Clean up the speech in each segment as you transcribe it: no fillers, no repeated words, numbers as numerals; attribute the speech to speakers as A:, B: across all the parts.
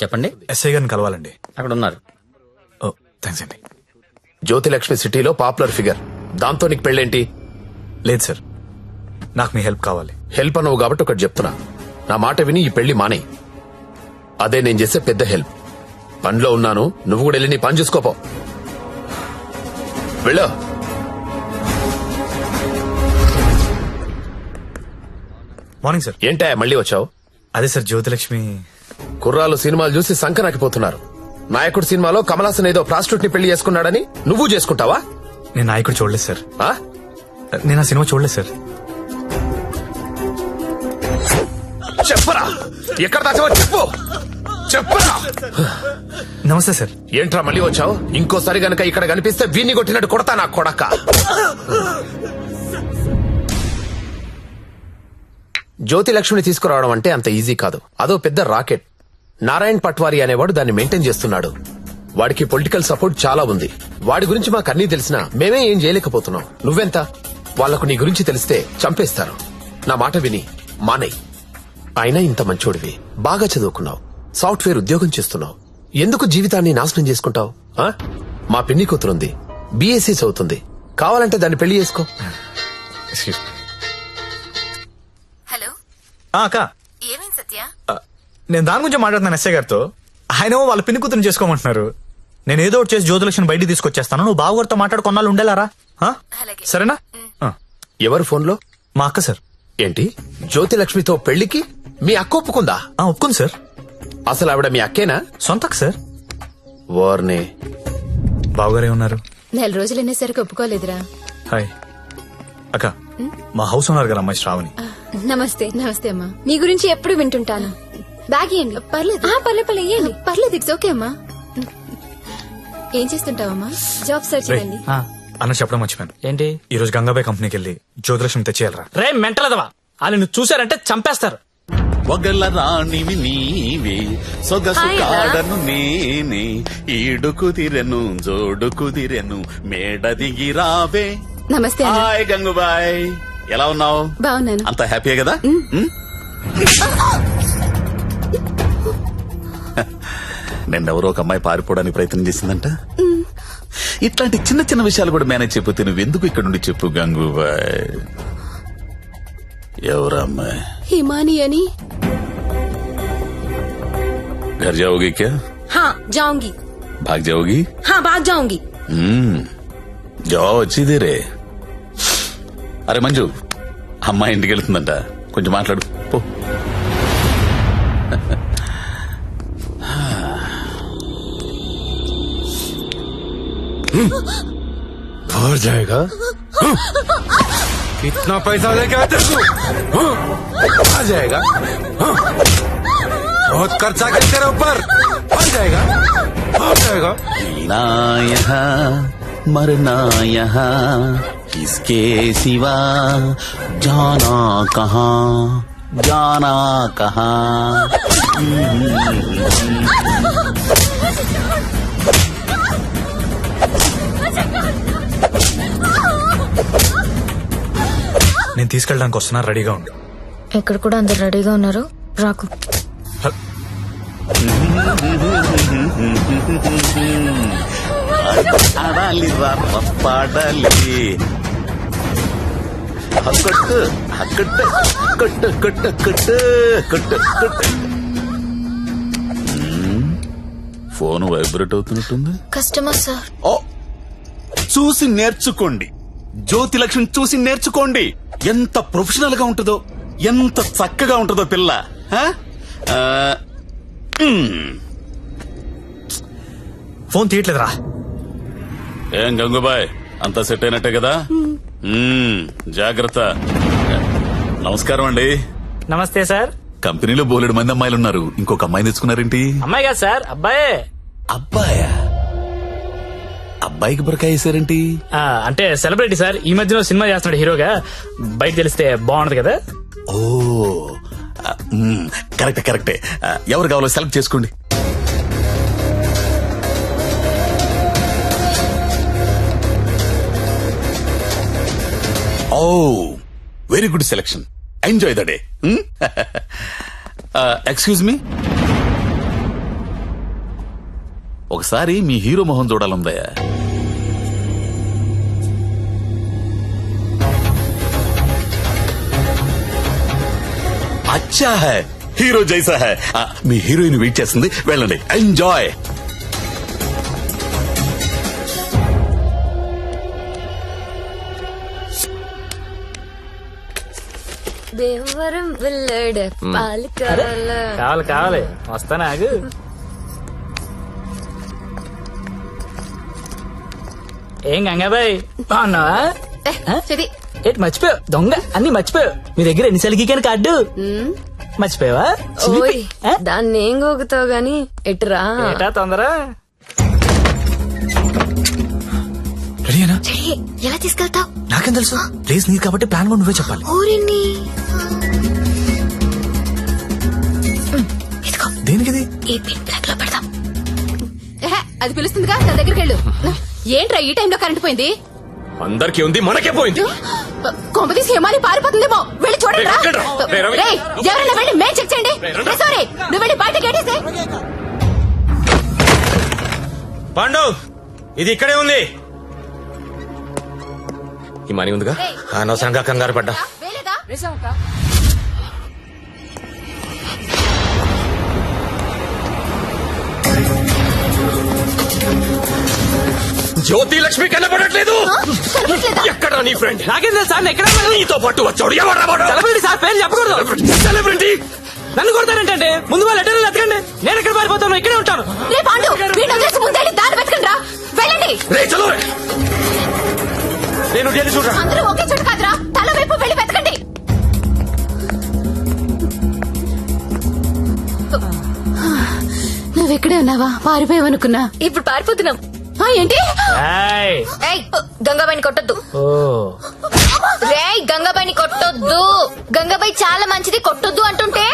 A: చెప్పండి.
B: ఎస్ఐ గారిని కలవాలండి.
A: అక్కడ ఉన్నారు.
B: ఓ థ్యాంక్స్ అండి.
C: జ్యోతిలక్ష్మి సిటీలో పాపులర్ ఫిగర్, దాంతో నీకు పెళ్ళేంటి?
B: లేదు సార్, నాకు మీ హెల్ప్ కావాలి.
C: హెల్ప్ అనవు కాబట్టి ఒకటి చెప్తున్నా, నా మాట విని ఈ పెళ్లి మానే. అదే నేను చేసే పెద్ద హెల్ప్. పనిలో ఉన్నాను, నువ్వు కూడా వెళ్ళి నీ పని చూసుకోపో. వెళ్ళు.
B: Morning sir.
C: ఏంటా మళ్ళీ వచ్చావు?
B: అదే సార్, జ్యోతిలక్ష్మి
C: కుర్రాలు సినిమాలు చూసి సంకరాకిపోతున్నారు. నాయకుడు సినిమాలో కమల్ హాసన్ ఏదో ప్రాస్టిట్యూట్ ని పెళ్లి చేసుకున్నాడని నువ్వు చేసుకుంటావా?
B: నేను నాయకుడు చూడలేదు సార్.
C: ఆ?
B: నేను ఆ సినిమా చూడలేదు సార్.
C: చెప్పరా, ఎక్కడ దాచావో చెప్పు. చెప్పరా.
B: నమస్తే సార్.
C: ఏంట్రా మళ్ళీ వచ్చావు? ఇంకోసారి గనక ఇక్కడ కనిపిస్తే వీణ్ణి కొట్టినట్టు కొడతా నా కొడక. జ్యోతిలక్ష్మిని తీసుకురావడం అంటే అంత ఈజీ కాదు. అదో పెద్ద రాకెట్. నారాయణ్ పట్వారీ అనేవాడు దాన్ని మెయింటైన్ చేస్తున్నాడు. వాడికి పొలిటికల్ సపోర్ట్ చాలా ఉంది. వాడి గురించి మాకు అన్నీ తెలిసినా మేమే ఏం చేయలేకపోతున్నాం. నువ్వెంత? వాళ్లకు నీ గురించి తెలిస్తే చంపేస్తారు. నా మాట విని మానేయ్. అయినా ఇంత మంచోడివి, బాగా చదువుకున్నావు, సాఫ్ట్వేర్ ఉద్యోగం చేస్తున్నావు, ఎందుకు జీవితాన్ని నాశనం చేసుకుంటావు? మా పిన్ని కూతురుంది, బీఎస్సీ చదువుతుంది, కావాలంటే దాన్ని పెళ్లి చేసుకో.
D: హలో
B: అక్క,
D: ఏమైంది సత్య?
B: నేను దాని గురించి మాట్లాడుతున్నాను ఎస్ఐ గారితో. ఆయన వాళ్ళ పిన్ని కూతురు చేసుకోమంటున్నారు. నేను ఏదో ఒకటి చేసి జ్యోతిలక్ష్మి బయటికి తీసుకొచ్చేస్తాను. నువ్వు బావగారితో మాట్లాడు, కొన్నాళ్ళు ఉండేలారా?
D: అలాగే.
B: సరేనా?
C: ఎవరు ఫోన్లో?
B: మా అక్క సార్.
C: ఏంటి, జ్యోతిలక్ష్మితో పెళ్లికి మీ అక్క ఒప్పుకుందా?
B: ఒప్పుకుంది సార్.
C: అసలు ఆవిడ మీ అక్కేనా?
B: సొంత అక్క సార్.
C: వార్నే.
B: బావగారే ఉన్నారు.
D: నెల రోజులు అనేసరికి ఒప్పుకోలేదురా.
B: హాయ్ అక్క, మా హౌస్ ఓనర్ గారు అమ్మాయి శ్రావణి.
D: నమస్తే. నమస్తే అమ్మా. మీ గురించి ఎప్పుడు వింటుంటాను. బ్యాగ్ ఇవ్వండి. పర్లేదు పర్లేదు ఇవ్వండి. పర్లేదు, ఇట్స్ ఓకే అమ్మా. ఏం చేస్తుంటావమ్మా? జాబ్ సర్చ్ చేయండి.
B: అన్న చెప్పడం మర్చిపోయాను.
A: ఏంటి?
B: ఈ రోజు గంగాబాయ్ కంపెనీకి వెళ్ళి జ్యోతిలక్ష్మి తెచ్చేయాలరా.
A: రే మెంటలదవా, వాళ్ళు చూసారంటే చంపేస్తారు.
E: ఒగల రాణివి నీవే, సొగసు కాడను నేనే, ఈడు కుదిరెను జోడు కుదిరెను, మేడ దిగి రావే.
D: నమస్తే.
E: హాయ్ గంగుబాయ్, ఎలా ఉన్నావు?
D: బాగున్నాను.
E: అంత హ్యాపీయే కదా? నిన్నెవరో ఒక అమ్మాయి పారిపోవడానికి ప్రయత్నం చేసిందంట. ఇట్లాంటి చిన్న చిన్న విషయాలు కూడా మేనేజ్ చెప్పితే నువ్వెందుకు ఇక్కడ నుండి చెప్పు గంగుబాయ్. ఎవరా అమ్మాయి?
D: హిమాని అని.
E: घर जाओगी क्या?
F: हाँ जाऊंगी.
E: भाग जाओगी?
F: हाँ भाग जाऊंगी.
E: जाओ अच्छी देरे. అరే మంజు, అమ్మాయి ఇంటికి వెళ్తుందంట, కొంచెం మాట్లాడు పో.
C: और जाएगा? कितना पैसा लेके आते तू? आ जाएगा? बहुत खर्चा कर तेरे ऊपर. आ जाएगा? आ जाएगा?
E: जीना यहाँ मरना यहाँ, किसके सिवा जाना कहाँ, जाना कहाँ.
B: నేను తీసుకెళ్ళడానికి వస్తున్నా, రెడీగా ఉండు.
D: ఇక్కడ కూడా అందరు రెడీగా ఉన్నారు, రాకు.
E: ఆడాలి పాడాలి, కొట్టు కొట్టు కొట్టు కొట్టు కొట్టు కొట్టు కొట్టు. ఫోన్ వైబ్రేట్ అవుతున్నట్టుంది.
D: Customer sir.
E: ఓ, చూసి నేర్చుకోండి. జ్యోతిలక్ష్మి చూసి నేర్చుకోండి. ఎంత ప్రొఫెషనల్ గా ఉంటుందో, ఎంత చక్కగా ఉంటుందో పిల్ల.
B: ఫోన్ తీయట్లేదురా.
E: ఏం గంగుబాయ్, అంతా సెట్ అయినట్టే కదా? జాగ్రత్త. నమస్కారం అండి.
A: నమస్తే సార్.
E: కంపెనీలో బోలెడు మంది అమ్మాయిలు ఉన్నారు, ఇంకొక అమ్మాయిని తెచ్చుకున్నారేంటి?
A: అమ్మాయి కాదు సార్, అబ్బాయే.
E: అబ్బాయా? అబ్బాయికి బురకాయ వేసారేంటి?
A: అంటే సెలబ్రిటీ సార్, ఈ మధ్యలో సినిమా చేస్తున్నాడు హీరోగా, బయట తెలిస్తే బాగుండదు కదా.
E: ఓ కరెక్టే కరెక్టే. ఎవరు కావాలో సెలెక్ట్ చేసుకోండి. Oh very good selection. Enjoy the day. Excuse me, ఒకసారి మీ హీరో మొహం చూడాలందయ్యా. అచ్చా హై, హీరో జైసా హై. మీ హీరోయిన్ వెయిట్ చేస్తుంది, వెళ్ళండి. ఎంజాయ్.
D: దేవరం వెళ్ళాడు పాలు కావాలా?
A: కావాలి వస్తానా ఆగు. ఏం గంగాబాయ్ బాగున్నావా?
D: చెది
A: ఏంటి మర్చిపోయావు? దొంగ అన్ని మర్చిపోయావు. మీ దగ్గర ఎన్నిసార్లు గీకాను కార్డు మర్చిపోయావా? చిలిపి. ఆ?
D: దాన్ని ఏం గోగుతావు గాని ఎటురా
A: ఏటా తొందర?
B: రెడీనా?
D: ఎలా తీసుకెళ్తావు?
B: నాకేం తెలుసు, ప్లేస్ నీది కాబట్టి ప్లాన్ కూడా నువ్వే చెప్పాలి.
D: ఊరిని
B: దేనికిది?
D: ఈ పిన్ బ్లాక్ లో పెడదాం. అది పిలుస్తుందిగా, నా దగ్గరికి వెళ్ళు. ఏంట్రా ఈ టైంలో కరెంట్ పోయింది?
C: అందరికీ ఉంది, మనకే పోయింది.
D: కొంపతీసి హేమాలి పారిపోతుందేమో, వెళ్ళి చూడండి రా. రేయ్, ఎవరైనా వెళ్ళి మేం చెక్ చేయండి. సారీ, నువ్వు వెళ్ళి బయట గేటేసే.
G: పాండు, ఇది ఇక్కడే ఉంది. ఈ మనీ ఉందిగా, అనవసరంగా కంగారు పడ్డా. జ్యోతి లక్ష్మి కనపడట్లేదు. ఎక్కడ నీ ఫ్రెండ్?
A: నాకేం తెలుసు సార్, ఎక్కడ
G: నీతో పాటు వచ్చాడు. ఎవరు
A: సెలబ్రిటీ సార్, పేరు చెప్పకూడదు.
G: సెలబ్రిటీ?
A: నన్ను కొడతానంటే ముందు వాళ్ళు లెటర్లు ఎత్తకండి. నేను ఎక్కడ పారిపోతాను, ఇక్కడే ఉంటాను.
D: రే పాండు, వీడిని వదిలేసి ముందే దారి వెతకండి రా. వెళ్ళండి.
G: రే చలో, నేను ఢిల్లీ చూడరా.
D: అందరూ ఒకే చోట కాదురా, తల వైపు వెళ్ళి వెతకండి. నువ్వెక్కడే ఉన్నావా? పారిపోయావనుకున్నా. ఇప్పుడు పారిపోతున్నాం. ఏంటి? గంగాబాయిని కొట్టొద్దు. రే గంగాబాయిని కొట్టొద్దు. గంగాబాయి చాలా మంచిది, కొట్టొద్దు అంటుంటే.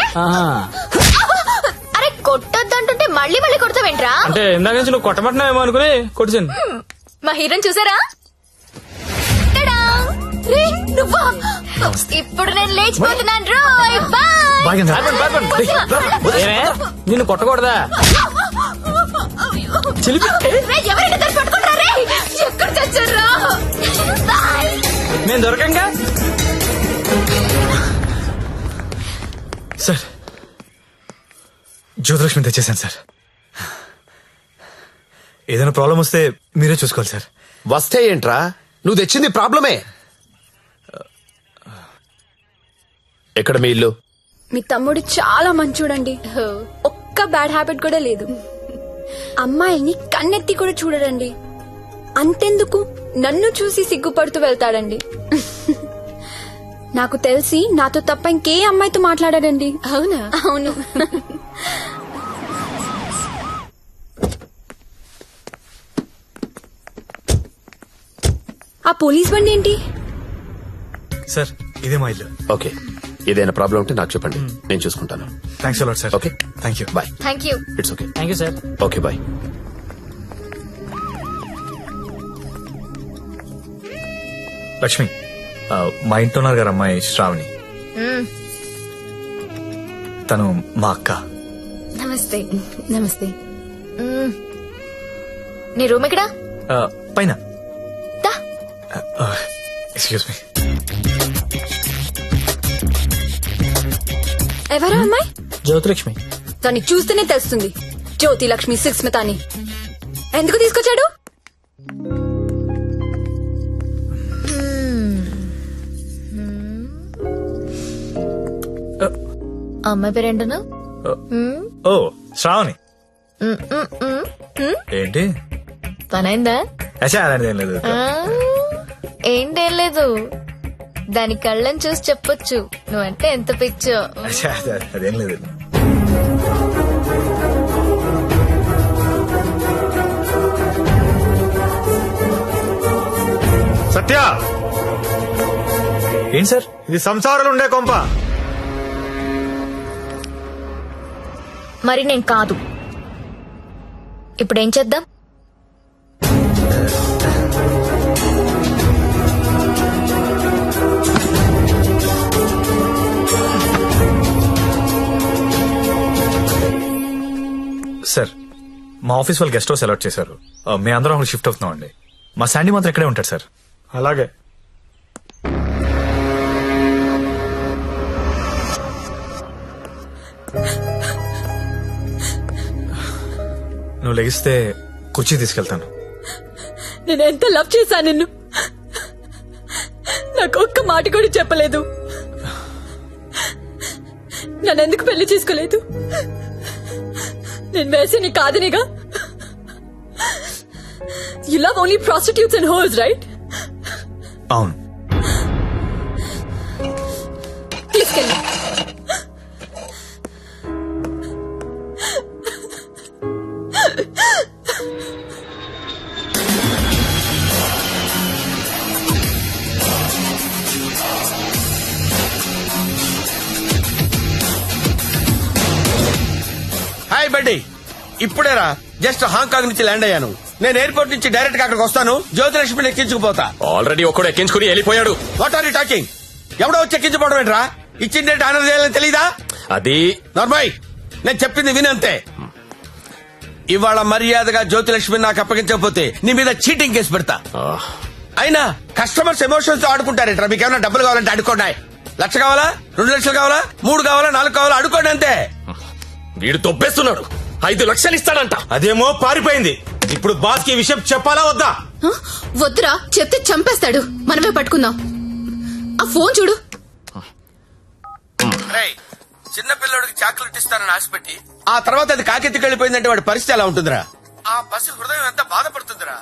D: అరే కొట్టొద్దు అంటుంటే మళ్ళీ మళ్ళీ కొడతావేంట్రా?
A: అంటే ఇందాక నుంచి నువ్వు కొట్టమంటున్నావేమో అనుకుని కొట్టించాను.
D: మా హీరోని చూసారా? టడా! రే, నువ్వా? ఇప్పుడు నేను లేచిపోతున్నాను. రోయ్ బాయ్.
A: నిన్ను కొట్టకూడదా? చిలిపి.
D: ఎవరైనా దాన్ని పట్టుకుంటారా? రే, ఎక్కడ చచ్చారా? బాయ్.
A: నేను దొరకంగా.
B: సార్, జ్యోతిలక్ష్మి తెచ్చేసాను సార్. ఏదైనా ప్రాబ్లం వస్తే మీరే చూసుకోవాలి సార్.
C: వస్తే ఏంట్రా, నువ్వు తెచ్చింది ప్రాబ్లమే. ఎక్కడ మీ ఇల్లు?
D: మీ తమ్ముడు చాలా మంచోడండి. ఒక్క బ్యాడ్ హ్యాబిట్ కూడా లేదు. అమ్మాయిని కన్నెత్తి కూడా చూడడండి. అంతెందుకు నన్ను చూసి సిగ్గుపడుతూ వెళ్తాడండి. నాకు తెలిసి నాతో తప్ప ఇంకే అమ్మాయితో మాట్లాడాడండి. అవునా? అవును. ఆ పోలీస్ బండి ఏంటి?
B: సార్, ఇదే మా ఇల్లు.
C: ఓకే, ఏదైనా ప్రాబ్లం ఉంటే నాకు చెప్పండి, నేను చూసుకుంటాను.
B: Thanks a lot sir.
C: Okay,
B: thank you.
C: Bye.
D: Thank you.
C: It's okay.
A: Thank you sir.
C: Okay bye.
B: Lakshmi, మా ఇంట్లో ఉన్నారు గారు అమ్మాయి శ్రావణి. తను మా అక్క.
D: నమస్తే. నమస్తే. నీ రూమ్ ఎక్కడా?
B: పైన. Excuse me.
D: ఎవరా అమ్మాయి?
A: జ్యోతిలక్ష్మి.
D: దాన్ని చూస్తేనే తెలుస్తుంది, జ్యోతి లక్ష్మి సుస్మిత అని. ఎందుకు తీసుకొచ్చాడు? అమ్మాయి పేరేంటను?
B: ఓ, శ్రావణి. ఏంటి
D: పనైందా?
B: అచ్చా, అలాంటిది ఏం లేదు.
D: ఏంటేం లేదు, దాని కళ్ళని చూసి చెప్పొచ్చు నువ్వంటే ఎంత పిచ్చో.
B: అచ్చా, అదేం లేదు.
G: సత్య,
B: ఏంటి సార్?
G: ఇది సంసారాలు ఉండే కొంప.
D: మరి నేను కాదు. ఇప్పుడేం చేద్దాం?
B: సార్ మా ఆఫీస్ వాళ్ళు గెస్ట్ హౌస్ అలాట్ చేశారు. మీ అందరం అక్కడ షిఫ్ట్ అవుతున్నాం అండి. మా శాండీ మాత్రం ఇక్కడే ఉంటాడు సార్.
H: అలాగే.
B: నువ్వు లెగిస్తే కుర్చీ తీసుకెళ్తాను.
D: నేను ఎంత లవ్ చేశా నిన్ను, నాకు ఒక్క మాట కూడా చెప్పలేదు. నన్నెందుకు పెళ్లి చేసుకోలేదు? నేను వేసి కాదనిగా. You love only prostitutes and hoes, right?
B: అవును.
D: తీసుకెళ్ళి.
G: హాయ్ బడ్డీ, ఇప్పుడేరా జస్ట్ హాంకాంగ్ నుంచి ల్యాండ్ అయ్యాను. నేను ఎయిర్పోర్ట్ నుంచి డైరెక్ట్ గా అక్కడికి వస్తాను. జ్యోతిలక్ష్మిని ఎక్కించుకుపోతా.
C: ఆల్రెడీ ఒక్కడు ఎక్కించుకుని వెళ్ళిపోయాడు.
G: What are you talking? ఎవడో వచ్చి ఎక్కించుకోవడం ఏంట్రా? ఇచ్చిన డేట్ ఆనర్ చేయాలని తెలీదా?
C: అది
G: నార్మల్, నేను చెప్పింది వినంతే. ఇవాళ మర్యాదగా జ్యోతిలక్ష్మి నాకు అప్పగించకపోతే నీ మీద చీటింగ్ కేసు పెడతా. అయినా కస్టమర్స్ ఎమోషన్స్ తో ఆడుకుంటారేంట్రా? మీకు ఏమైనా డబ్బులు కావాలంటే అడుకోండి. 1,00,000 కావాలా, 2 లక్షలు కావాలా, 3 కావాలా, 4 కావాలా, అడుకోండి అంతే.
C: వీడు తొప్పేస్తున్నాడు. 5 లక్షలు ఇస్తాడంట.
H: అదేమో పారిపోయింది. ఇప్పుడు బాస్ కి విషయం చెప్పాలా వద్దా?
F: వద్దురా, చెప్తే చంపేస్తాడు. మనమే పట్టుకుందాం. ఆ ఫోన్ చూడు.
G: రేయ్, చిన్న పిల్లడికి చాక్లెట్ ఇస్తానని ఆశపెట్టి ఆ తర్వాత అది కాకెత్తికి వెళ్ళిపోయిందంటే వాడి పరిస్థితి ఎలా ఉంటుందిరా? ఆ పసి హృదయం ఎంత బాధపడుతుందిరా?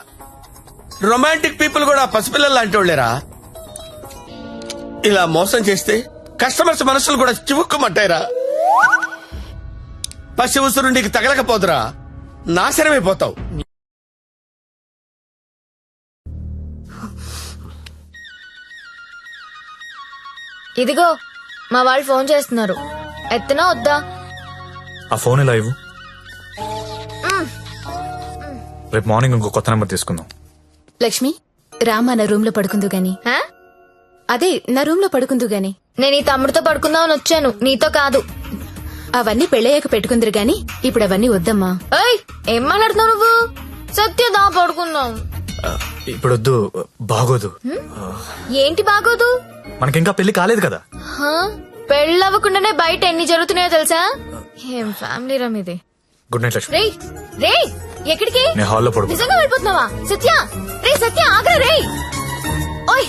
G: రొమాంటిక్ పీపుల్ కూడా పసిపిల్లలు లాంటి వాళ్ళేరా. ఇలా మోసం చేస్తే కస్టమర్స్ మనసులు కూడా చివుక్కుమంటాయిరా. పసి ఉసురు నీకు తగలకపోదురా, నాశనమైపోతావు.
D: ఇదిగో మా వాళ్ళు ఫోన్ చేస్తున్నారు, ఎత్తనా వద్దా?
B: ఆ ఫోన్ ఇలా ఇవ్వు. రేపు మార్నింగ్ ఇంకో కొత్త నెంబర్ తీసుకుందాం.
F: లక్ష్మి, రామా నా రూమ్ లో పడుకుందు గాని.
D: హా?
F: అదే నా రూమ్ లో పడుకుందు గాని.
D: నేను ఈ తమ్ముడితో పడుకుందామని వచ్చాను, నీతో కాదు.
F: అవన్నీ పెళ్ళయ్యాక పెట్టుకుందరు గాని ఇప్పుడు అవన్నీ వద్దమ్మా.
D: ఏయ్, ఏం మాట్లాడుతున్నావు నువ్వు? సత్యదా పడుకుందాం.
B: ఇప్పుడు వద్దు, బాగోదు.
D: ఏంటి బాగోదు?
B: మనకింకా పెళ్లి కాలేదు కదా.
D: హా? పెళ్ళవ్వకుండానే బయట ఎన్ని జరుగుతున్నాయో తెలుసా? ఏం ఫ్యామిలీ రా మీది.
B: Good night Lakshmi.
D: రేయ్ రేయ్, ఎక్కడికి?
B: నేను హాల్లో పడుకో.
D: నిజంగా వెళ్ళిపోతున్నావా? సత్య, రే సత్య, ఆగ్రా రే. ఓయ్,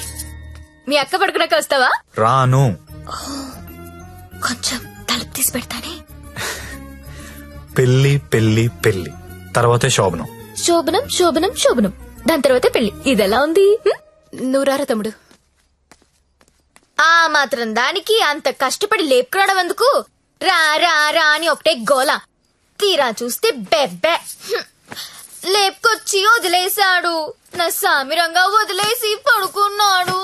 D: మీ అక్క పడుకున్నాక వస్తావా?
B: రాను.
D: కొంచెం తలుపు తీసి పెడతానే.
B: పెళ్లి పెళ్లి పెళ్లి తర్వాతే శోభనం.
D: శోభనం శోభనం శోభనం, దాని తర్వాత పెళ్లి. ఇదెలా ఉంది?
F: నువ్వు రారా తమ్ముడు.
D: ఆ మాత్రం దానికి అంత కష్టపడి లేపుకురావడం ఎందుకు? రా రా రా అని ఒకటే గోల. తీరా చూస్తే బెబ్బే. లేపుకొచ్చి వదిలేశాడు, నా సామిరంగా వదిలేసి పడుకున్నాడు.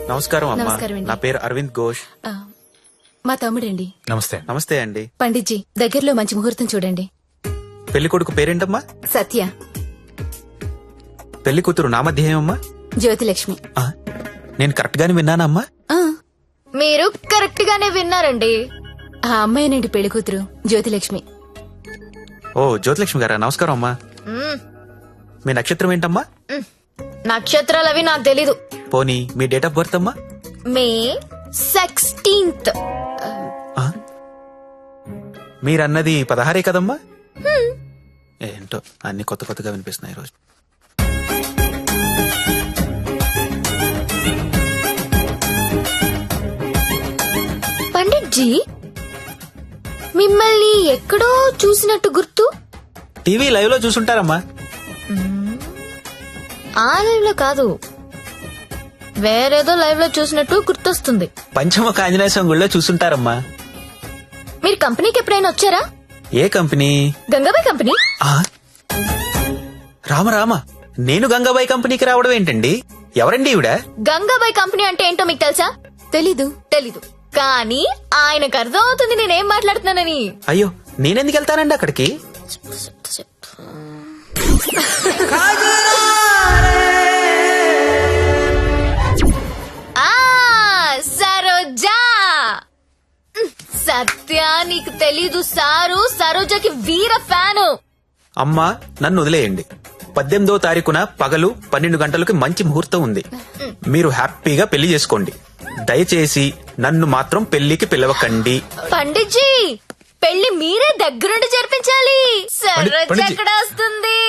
I: నమస్కారం అమ్మా.
F: నమస్కారం అండి.
I: నా పేరు అరవింద్ ఘోష్.
F: మా తమ్ముడండి.
B: నమస్తే.
I: నమస్తే అండి.
F: పండిట్జీ, దగ్గరలో మంచి ముహూర్తం చూడండి.
I: పెళ్లి కొడుకు పేరేంటమ్మా?
F: సత్య.
I: పెళ్లి కూతురు నామధ్యేయమ్మా?
F: జ్యోతిలక్ష్మి.
I: నేను కరెక్ట్ గానే విన్నానమ్మా?
F: ఆ,
D: మీరు కరెక్ట్ గానే విన్నారండి.
F: ఆ అమ్మాయినండి పెళ్లి కూతురు జ్యోతిలక్ష్మి.
I: ఓ, జ్యోతిలక్ష్మి గారా, నమస్కారం అమ్మా.
D: మ్మ్.
I: మీ నక్షత్రం ఏంటమ్మా?
D: నక్షత్రాలు అవి నాకు తెలీదు.
I: పోనీ మీ డేట్ ఆఫ్ బర్త్ అమ్మా?
D: మే 16th.
I: మీరన్నది 16 కదమ్మా? ఏంటో అన్ని కొత్త కొత్తగా వినిపిస్తున్నాయి ఈరోజు.
D: పండిట్జీ, మిమ్మల్ని ఎక్కడో చూసినట్టు గుర్తు.
I: టీవీ లైవ్ లో చూసుంటారమ్మా.
D: ఆ లైవ్ లో కాదు, వేరేదో లైవ్ లో చూసినట్టు గుర్తొస్తుంది.
I: పంచముఖ ఆంజనేయ స్వామి గుళ్ళో చూసుంటారమ్మా.
D: మీరు కంపెనీకి ఎప్పుడైనా వచ్చారా?
I: ఏ కంపెనీ?
D: గంగాబాయ్ కంపెనీ.
I: రామ రామ, నేను గంగాబాయ్ కంపెనీకి రావడం ఏంటండి? ఎవరండి ఈవిడ?
D: గంగాబాయ్ కంపెనీ అంటే ఏంటో మీకు తెలుసా?
F: తెలీదు.
D: తెలీదు, కానీ ఆయనకు అర్థం అవుతుంది నేనేం మాట్లాడుతున్నానని.
I: అయ్యో, నేనెందుకు వెళ్తానండి అక్కడికి?
F: సరోజా సత్య నీకు తెలీదు సారు సరోజకి వీర ఫ్యాను.
I: అమ్మా నన్ను వదిలేయండి. 18వ తారీఖున పగలు 12 గంటలకు మంచి ముహూర్తం ఉంది. మీరు హ్యాపీగా పెళ్లి చేసుకోండి. దయచేసి నన్ను మాత్రం పెళ్లికి పిలవకండి.
F: పండిట్జీ పెళ్లి మీరే దగ్గరుండి జరిపించాలి. సరోజ
B: పండిట్జీ.
F: ఎక్కడ వస్తుంది?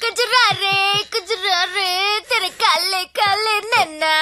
F: కుజురారే కుజురారే తెర కల్లే కల్లే నన్నా